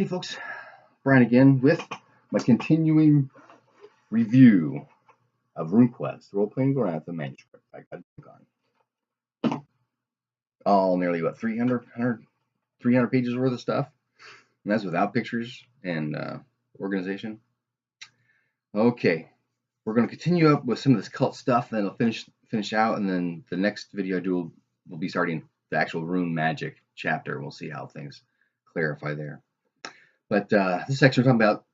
Hey folks, Brian again with my continuing review of Runequest, role-playing Glorantha manuscript. I got on all nearly 300 pages worth of stuff, and that's without pictures and organization. Okay, we're going to continue up with some of this cult stuff, and then I'll finish out, and then the next video I do will be starting the actual rune magic chapter. We'll see how things clarify there. But this section we're talking about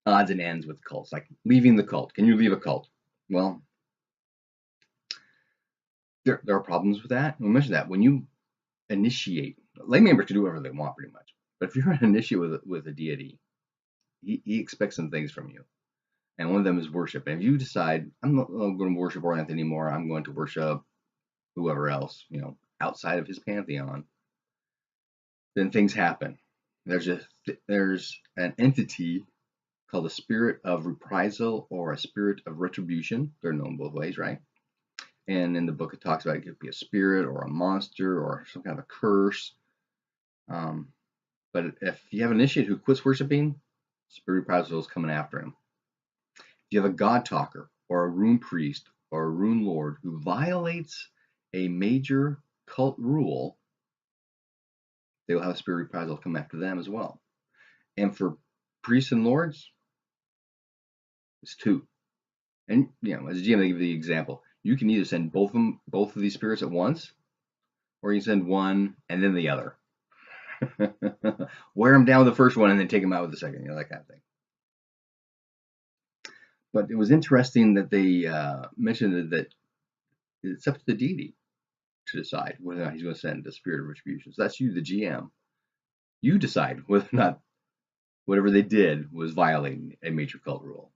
odds and ends with cults, like leaving the cult. Can you leave a cult? Well, there are problems with that. We'll mention that when you initiate, lay members can do whatever they want pretty much. But if you're an initiate with a deity, he expects some things from you. And one of them is worship. And if you decide, I'm not going to worship Glorantha anymore, I'm going to worship whoever else, outside of his pantheon, then things happen. There's an entity called a spirit of reprisal or a spirit of retribution. They're known both ways, right? And in the book it talks about it could be a spirit or a monster or some kind of a curse. But if you have an initiate who quits worshiping, spirit reprisal is coming after him. If you have a god talker or a rune priest or a rune lord who violates a major cult rule, they will have a spirit reprisal come after them as well. And for priests and lords, it's 2. And as a GM, they give the example. You can either send both of these spirits at once, or you send one and then the other. Wear them down with the first one and then take them out with the second, that kind of thing. But it was interesting that they mentioned that it's up to the deity to decide whether or not he's going to send the spirit of retribution. So that's you, the GM. You decide whether or not whatever they did was violating a major cult rule.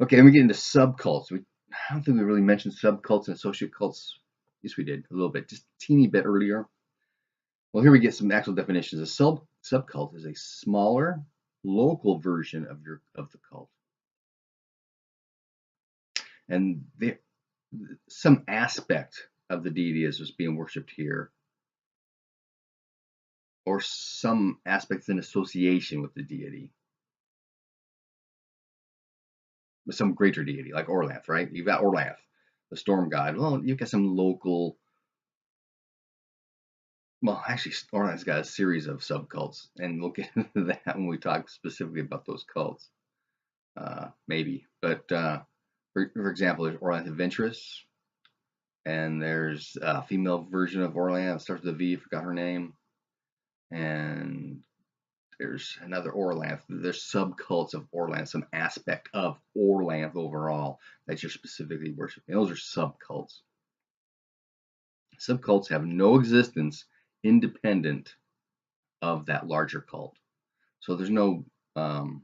Okay, then we get into subcults. I don't think we really mentioned subcults and associate cults. Yes, we did a little bit, just a teeny bit earlier. Well, here we get some actual definitions. A subcult is a smaller, local version of the cult, and some aspect of the deity is just being worshipped here, or some aspects in association with the deity, with some greater deity, like Orlanth, right? You've got Orlanth, the storm god. Well, you've got some local. Well, actually, Orlanth's got a series of subcults, and we'll get into that when we talk specifically about those cults. Maybe, but for example, there's Orlanth Adventurous, and there's a female version of Orlanth, starts with a V, forgot her name, and there's another Orlanth. There's subcults of Orlanth, some aspect of Orlanth overall that you're specifically worshiping. Those are subcults. Subcults have no existence independent of that larger cult. So there's no Orlanth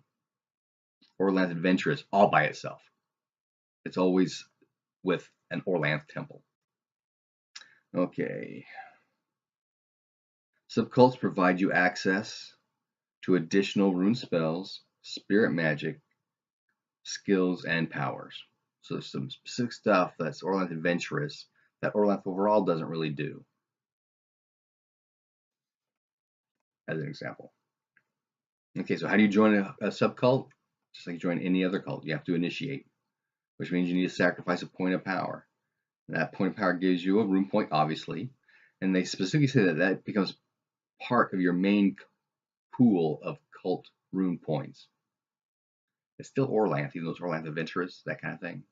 Adventurous all by itself. It's always with an Orlanth temple. Okay. Subcults provide you access to additional rune spells, spirit magic, skills, and powers. So there's some specific stuff that's Orlanth Adventurous that Orlanth overall doesn't really do. As an example. Okay, so how do you join a subcult? Just like you join any other cult, you have to initiate, which means you need to sacrifice a point of power. That point of power gives you a rune point, obviously, and they specifically say that becomes part of your main pool of cult rune points. It's still Orlanth, even though it's Orlanth Adventurous, that kind of thing.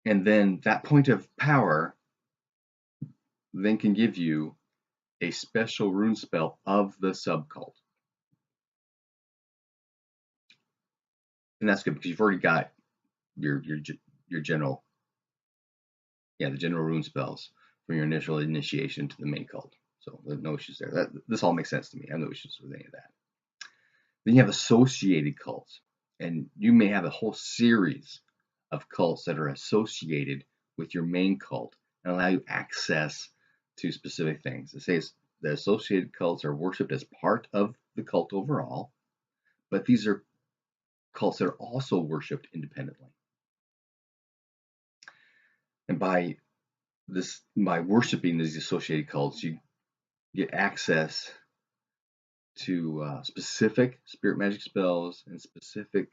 And then that point of power then can give you a special rune spell of the subcult. And that's good because you've already got your general, the general rune spells from your initial initiation to the main cult. So there's no issues there. This all makes sense to me. I have no issues with any of that. Then you have associated cults, and you may have a whole series of cults that are associated with your main cult and allow you access to specific things. It says the associated cults are worshipped as part of the cult overall, but these are cults that are also worshipped independently. And by worshiping these associated cults, get access to specific spirit magic spells and specific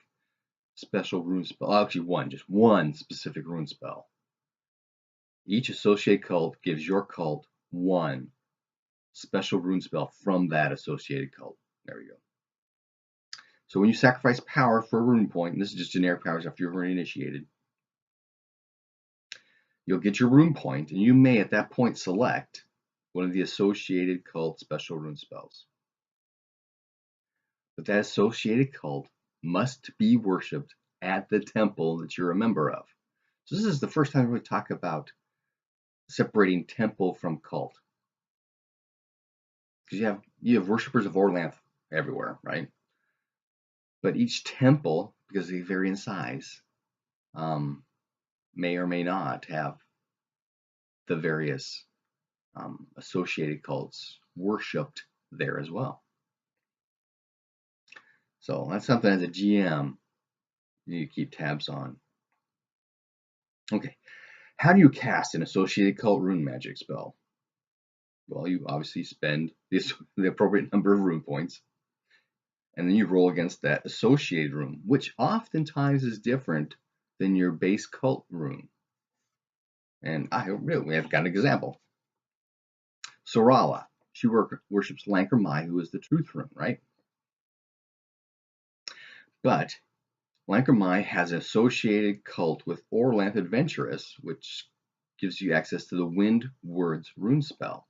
special rune spell. Actually, just one specific rune spell. Each associated cult gives your cult one special rune spell from that associated cult. There we go. So when you sacrifice power for a rune point, and this is just generic powers after you've already initiated, you'll get your rune point, and you may at that point select one of the associated cult special rune spells. But that associated cult must be worshipped at the temple that you're a member of. So this is the first time we talk about separating temple from cult. Because you have worshippers of Glorantha everywhere, right? But each temple, because they vary in size, may or may not have the various associated cults worshipped there as well. So that's something as a GM you keep tabs on. Okay, how do you cast an associated cult rune magic spell? Well, you obviously spend the appropriate number of rune points, and then you roll against that associated rune, which oftentimes is different than your base cult rune. And we have got an example. Sorala, she worships Lankermai, who is the truth rune, right? But Lankermai has an associated cult with Glorantha Adventuress, which gives you access to the Wind Words rune spell.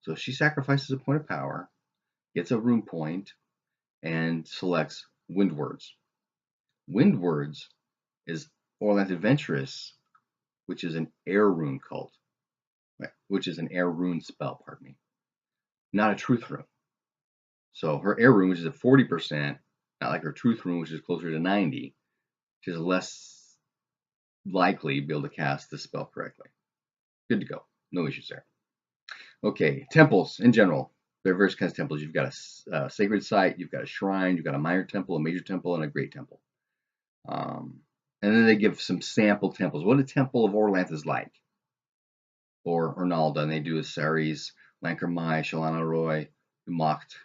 So she sacrifices a point of power, gets a rune point, and selects Wind Words. Wind Words is Glorantha Adventuress, which is an air rune cult, which is an air rune spell, pardon me, not a truth rune. So her air rune, which is at 40%, not like her truth rune, which is closer to 90, which is less likely to be able to cast the spell correctly. Good to go. No issues there. Okay, temples in general. There are various kinds of temples. You've got a sacred site, you've got a shrine, you've got a minor temple, a major temple, and a great temple. And then they give some sample temples. What a temple of Glorantha is like. Or Nalda, and they do a Ceres, Lankermai, Shalana Roy, Umacht,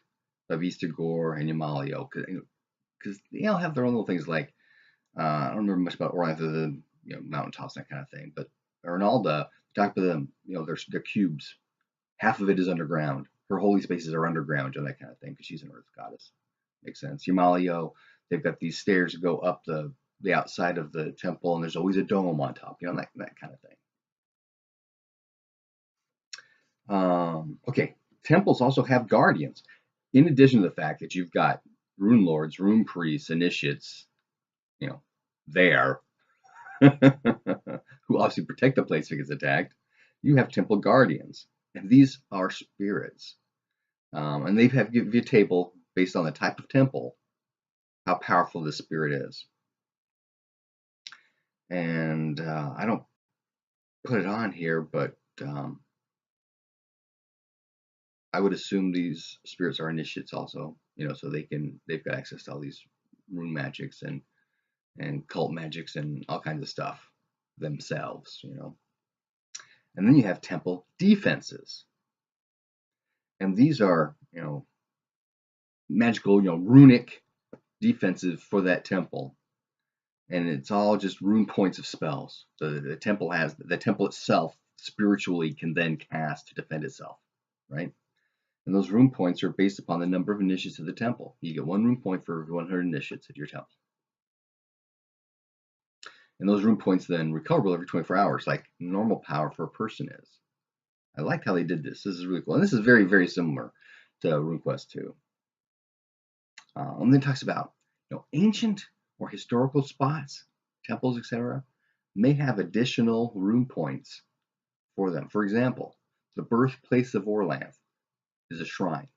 Bavista Gore, and Yamalio. Because they all have their own little things like, I don't remember much about Glorantha, the mountaintops, that kind of thing. But Arnalda, talk about them, they're cubes. Half of it is underground. Her holy spaces are underground and that kind of thing because she's an earth goddess. Makes sense. Yamalio, they've got these stairs that go up the outside of the temple, and there's always a dome on top, that kind of thing. Okay, temples also have guardians. In addition to the fact that you've got rune lords, rune priests, initiates, there, who obviously protect the place if it gets attacked, you have temple guardians. And these are spirits. And they give you a table based on the type of temple, how powerful the spirit is. And I don't put it on here, but I would assume these spirits are initiates also, so they've got access to all these rune magics and cult magics and all kinds of stuff themselves, And then you have temple defenses. And these are, magical, runic defenses for that temple. And it's all just rune points of spells. So the temple itself spiritually can then cast to defend itself, right? And those rune points are based upon the number of initiates of the temple. You get one rune point for 100 initiates at your temple. And those rune points then recoverable every 24 hours, like normal power for a person is. I like how they did this. This is really cool. And this is very, very similar to Runequest 2. And then it talks about, ancient or historical spots, temples, etc., may have additional rune points for them. For example, the birthplace of Glorantha is a shrine.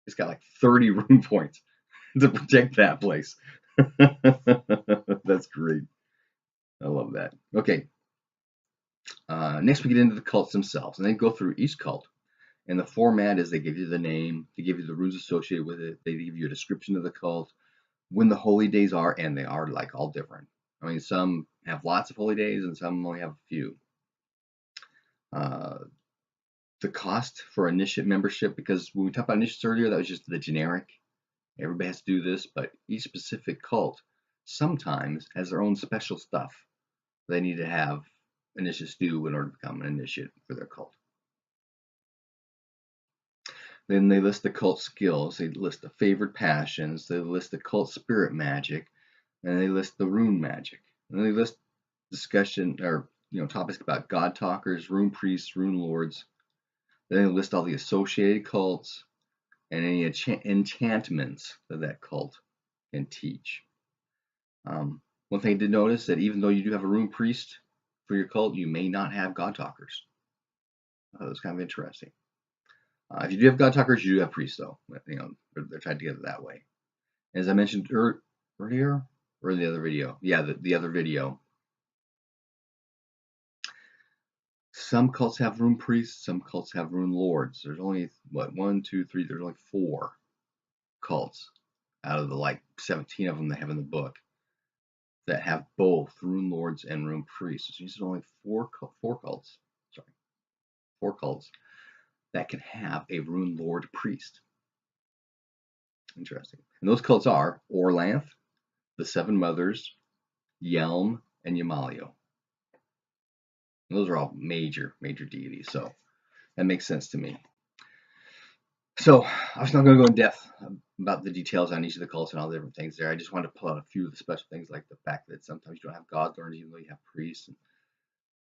It's got like 30 rune points to protect that place. That's great. I love that. Okay. Next, we get into the cults themselves, and they go through each cult. And the format is they give you the name, they give you the runes associated with it, they give you a description of the cult, when the holy days are, and they are like all different. I mean, some have lots of holy days, and some only have a few. the cost for initiate membership, because when we talked about initiates earlier, that was just the generic. Everybody has to do this, but each specific cult sometimes has their own special stuff they need to have initiates do in order to become an initiate for their cult. Then they list the cult skills, they list the favored passions, they list the cult spirit magic, and they list the rune magic. And they list discussion or topics about god talkers, rune priests, rune lords. Then they list all the associated cults and any enchantments that cult can teach. One thing I did notice that even though you do have a rune priest for your cult, you may not have god talkers. That was kind of interesting. If you do have god talkers, you do have priests, though. They're tied together that way. As I mentioned earlier, or in the other video, the other video. Some cults have rune priests, some cults have rune lords. There's only, what, 1, 2, 3, there's only 4 cults out of the, like, 17 of them they have in the book that have both rune lords and rune priests. So there's only 4 cults that can have a rune lord priest. Interesting. And those cults are Orlanth, the Seven Mothers, Yelm, and Yamalio. And those are all major deities, so that makes sense to me. So I was not going to go in depth about the details on each of the cults and all the different things there. I just wanted to pull out a few of the special things, like the fact that sometimes you don't have god lords even though you have priests. And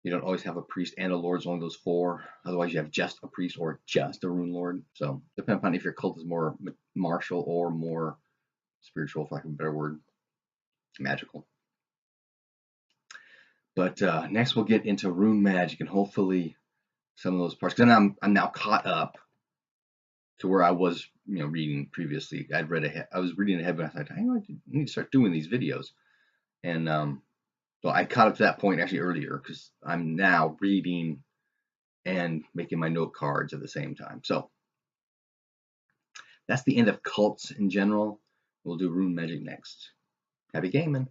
you don't always have a priest and a lord, it's only those 4. Otherwise you have just a priest or just a rune lord. So depending upon if your cult is more martial or more spiritual, for lack of a better word, magical. But next we'll get into rune magic and hopefully some of those parts. Because I'm now caught up to where I was, reading previously. I was reading ahead, but I thought, I need to start doing these videos. And so I caught up to that point actually earlier because I'm now reading and making my note cards at the same time. So that's the end of cults in general. We'll do rune magic next. Happy gaming.